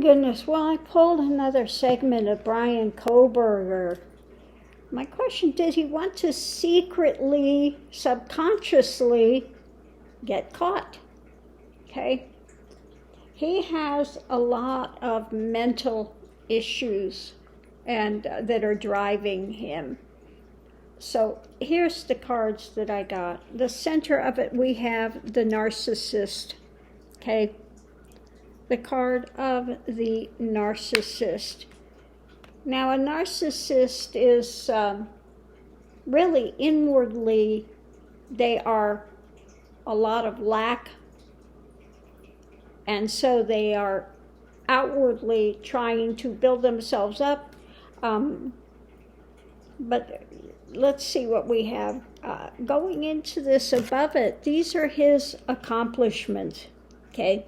goodness. Well, I pulled another segment of Bryan Kohburger. My question, did he want to secretly, subconsciously get caught? Okay. He has a lot of mental issues and that are driving him. So here's the cards that I got. The center of it, we have the narcissist. Okay. The card of the narcissist. Now, a narcissist is really inwardly, they are a lot of lack, and so they are outwardly trying to build themselves up. But let's see what we have. Going into this above it, these are his accomplishments, okay?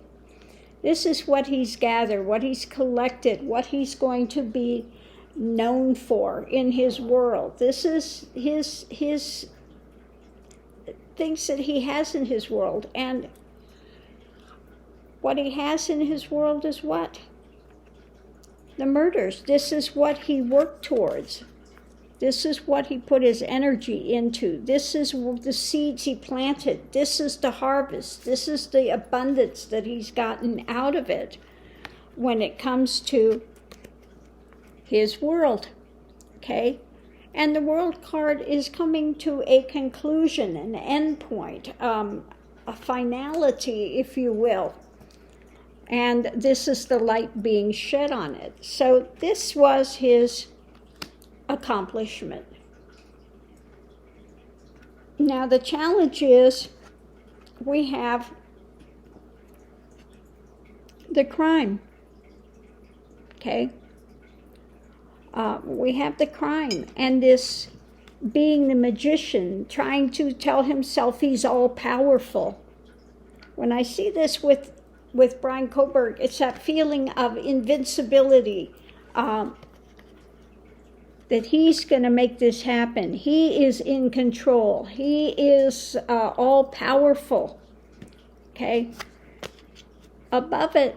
This is what he's gathered, what he's collected, what he's going to be known for in his world. This is his things that he has in his world. And what he has in his world is what? The murders. This is what he worked towards. This is what he put his energy into. This is the seeds he planted. This is the harvest. This is the abundance that he's gotten out of it when it comes to his world, okay? And the world card is coming to a conclusion, an end point, a finality, if you will. And this is the light being shed on it. So this was his accomplishment. Now the challenge is we have the crime, okay? We have the crime, and this being the magician, trying to tell himself he's all-powerful. When I see this with Bryan Kohburger, it's that feeling of invincibility, that he's going to make this happen. He is in control. He is all-powerful, okay? Above it,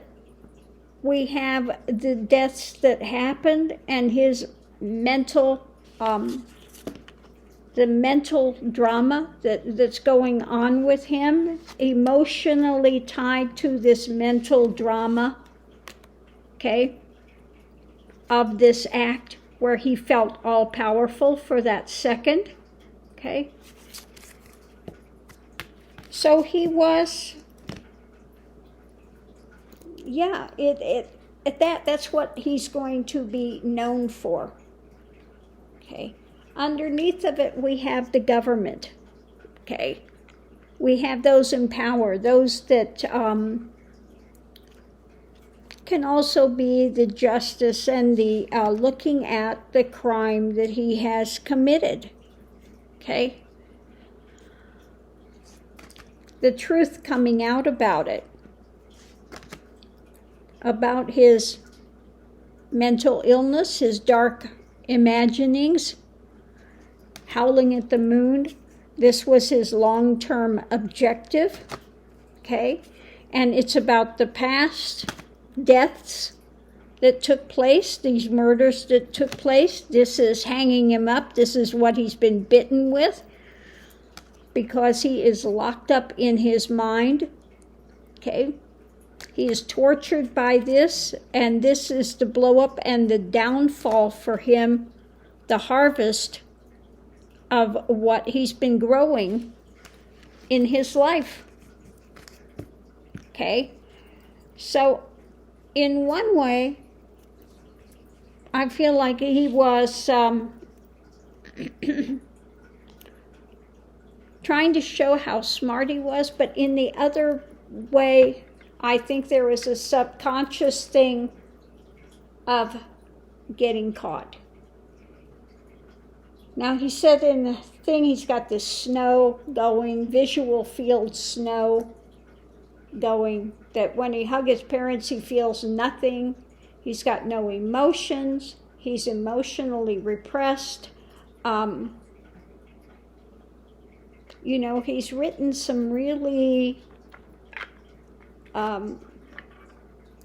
we have the deaths that happened and his mental, the mental drama that's going on with him, emotionally tied to this mental drama, okay, of this act where he felt all-powerful for that second, okay? So he was... Yeah, that's what he's going to be known for. Okay. Underneath of it, we have the government. Okay. We have those in power, those that can also be the justice and the looking at the crime that he has committed. Okay. The truth coming out about it. About his mental illness, his dark imaginings, howling at the moon. This was his long-term objective, okay? And it's about the past deaths that took place, these murders that took place. This is hanging him up. This is what he's been bitten with because he is locked up in his mind, okay? He is tortured by this, and this is the blow up and the downfall for him, the harvest of what he's been growing in his life. Okay? So, in one way, I feel like he was trying to show how smart he was, but in the other way, I think there was a subconscious thing of getting caught. Now, he said in the thing, he's got this snow going, visual field snow going, that when he hugs his parents, he feels nothing. He's got no emotions. He's emotionally repressed. He's written some really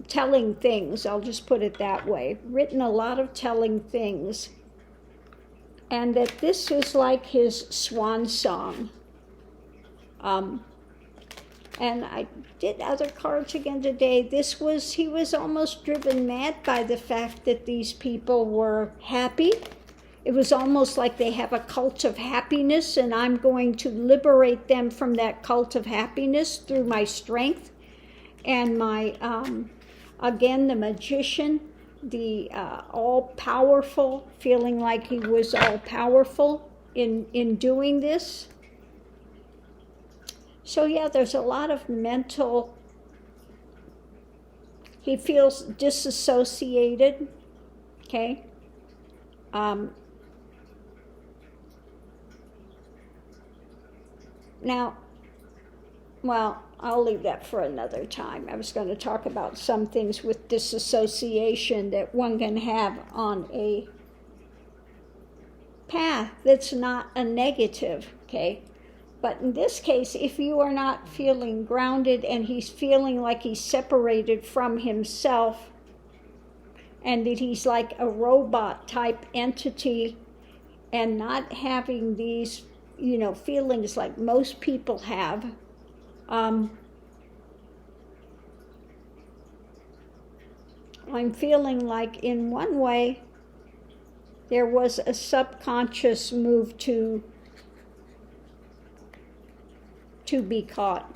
telling things, I'll just put it that way, written a lot of telling things, and that this was like his swan song. And I did other cards again today. He was almost driven mad by the fact that these people were happy. It was almost like they have a cult of happiness, and I'm going to liberate them from that cult of happiness through my strength and my, again, the magician, the all-powerful, feeling like he was all-powerful in doing this. So yeah, there's a lot of mental, he feels disassociated, okay? Now, well, I'll leave that for another time. I was going to talk about some things with disassociation that one can have on a path that's not a negative, okay? But in this case, if you are not feeling grounded and he's feeling like he's separated from himself and that he's like a robot type entity and not having these, feelings like most people have, I'm feeling like in one way there was a subconscious move to be caught.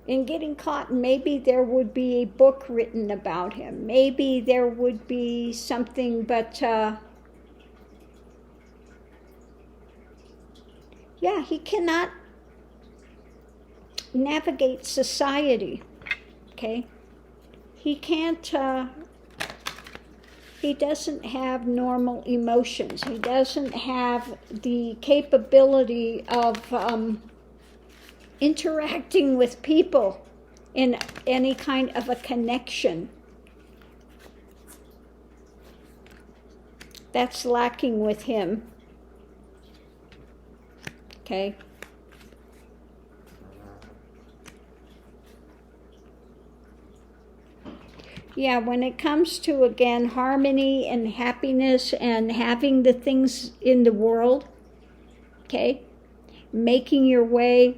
In getting caught, maybe there would be a book written about him. Maybe there would be something, but yeah, he cannot navigate society, okay? He can't, he doesn't have normal emotions. He doesn't have the capability of interacting with people in any kind of a connection. That's lacking with him. Okay? Yeah, when it comes to, again, harmony and happiness and having the things in the world, okay, making your way,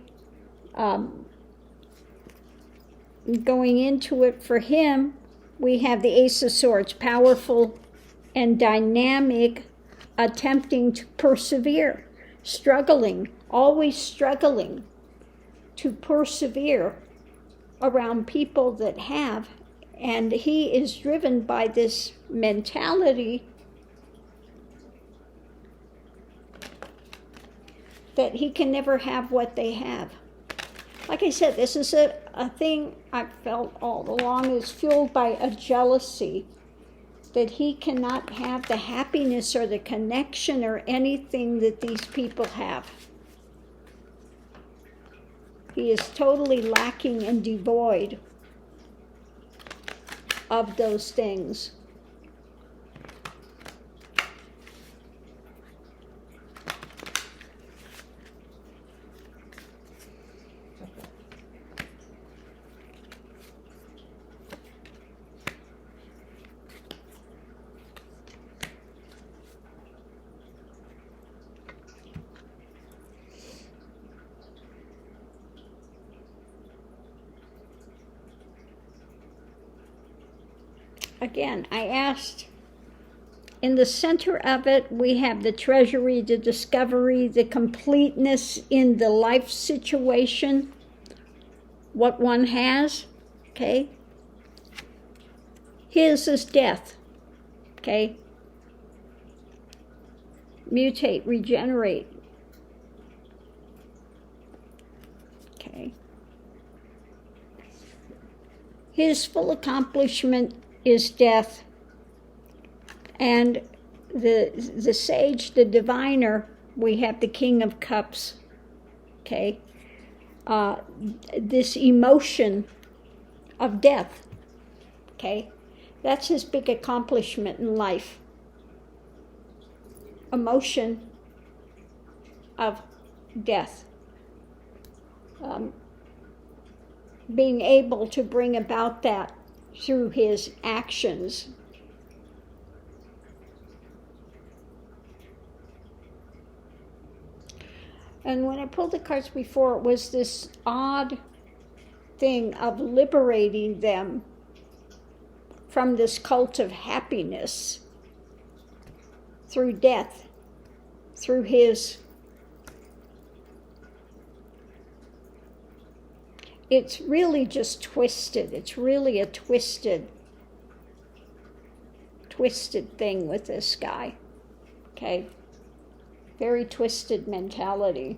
going into it for him, we have the Ace of Swords, powerful and dynamic, attempting to persevere, struggling, always struggling to persevere around people that have. And he is driven by this mentality that he can never have what they have. Like I said, this is a thing I've felt all along is fueled by a jealousy that he cannot have the happiness or the connection or anything that these people have. He is totally lacking and devoid of those things. Again, I asked, in the center of it, we have the treasury, the discovery, the completeness in the life situation, what one has, okay? His is death, okay? Mutate, regenerate, okay? His full accomplishment is death, and the sage, the diviner, we have the King of Cups, okay? This emotion of death, okay? That's his big accomplishment in life. Emotion of death. Being able to bring about that through his actions. And when I pulled the cards before, it was this odd thing of liberating them from this cult of happiness through death, through his. It's really just twisted. It's really a twisted thing with this guy. Okay? Very twisted mentality.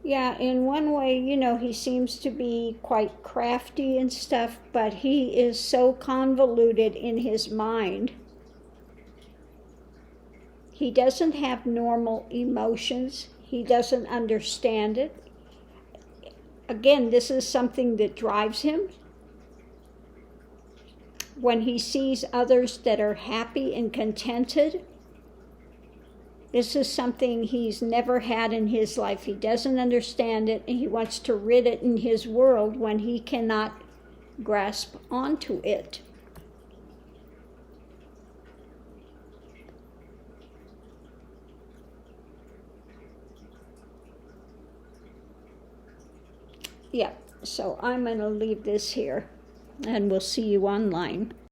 Yeah, in one way, you know, he seems to be quite crafty and stuff, but he is so convoluted in his mind. He doesn't have normal emotions. He doesn't understand it. Again, this is something that drives him. When he sees others that are happy and contented, this is something he's never had in his life. He doesn't understand it, and he wants to rid it in his world when he cannot grasp onto it. Yeah, so I'm going to leave this here, and we'll see you online.